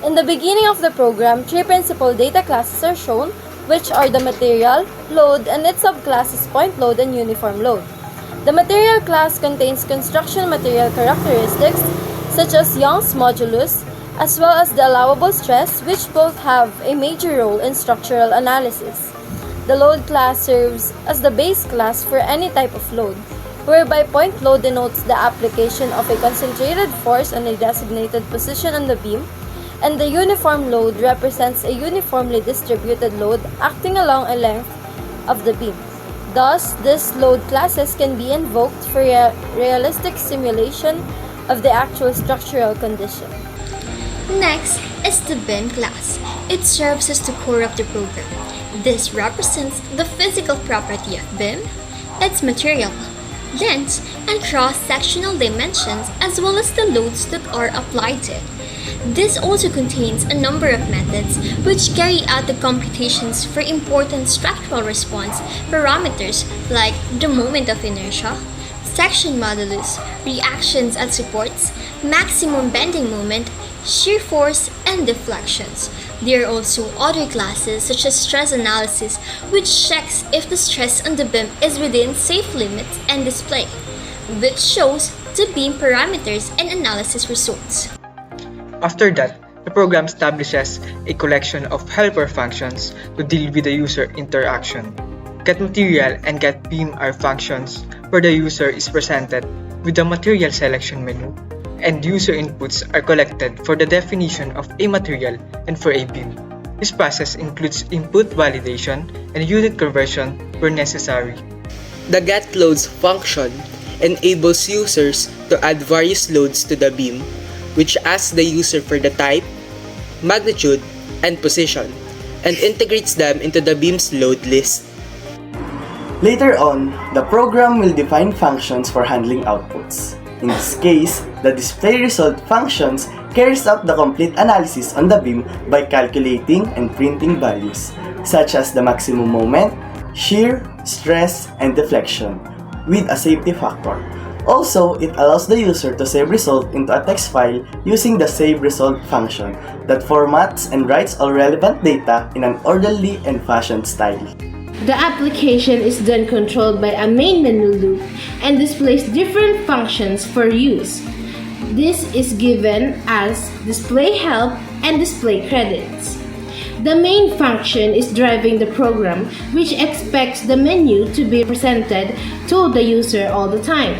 In the beginning of the program, three principal data classes are shown, which are the material, load, and its subclasses point load and uniform load. The material class contains construction material characteristics such as Young's modulus, as well as the allowable stress, which both have a major role in structural analysis. The load class serves as the base class for any type of load, whereby point load denotes the application of a concentrated force on a designated position on the beam, and the uniform load represents a uniformly distributed load acting along a length of the beam. Thus, these load classes can be invoked for realistic simulation of the actual structural condition. Next is the beam class. It serves as the core of the program. This represents the physical property of beam, its material, length, and cross-sectional dimensions, as well as the loads that are applied to it. This also contains a number of methods which carry out the computations for important structural response parameters like the moment of inertia, section modulus, reactions at supports, maximum bending moment, shear force, and deflections. There are also other classes such as stress analysis, which checks if the stress on the beam is within safe limits, and display, which shows the beam parameters and analysis results. After that, the program establishes a collection of helper functions to deal with the user interaction. GetMaterial and GetBeam are functions where the user is presented with the material selection menu, and user inputs are collected for the definition of a material and for a beam. This process includes input validation and unit conversion where necessary. The getLoads function enables users to add various loads to the beam, which asks the user for the type, magnitude, and position, and integrates them into the beam's load list. Later on, the program will define functions for handling outputs. In this case, the display result functions carries out the complete analysis on the beam by calculating and printing values, such as the maximum moment, shear, stress, and deflection, with a safety factor. Also, it allows the user to save result into a text file using the save result function that formats and writes all relevant data in an orderly and fashioned style. The application is then controlled by a main menu loop and displays different functions for use. This is given as display help and display credits. The main function is driving the program, which expects the menu to be presented to the user all the time.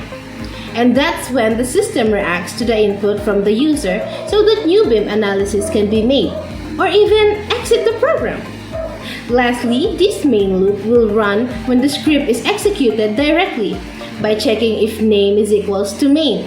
And that's when the system reacts to the input from the user so that new beam analysis can be made, or even exit the program. Lastly, this main loop will run when the script is executed directly by checking if name is equals to main.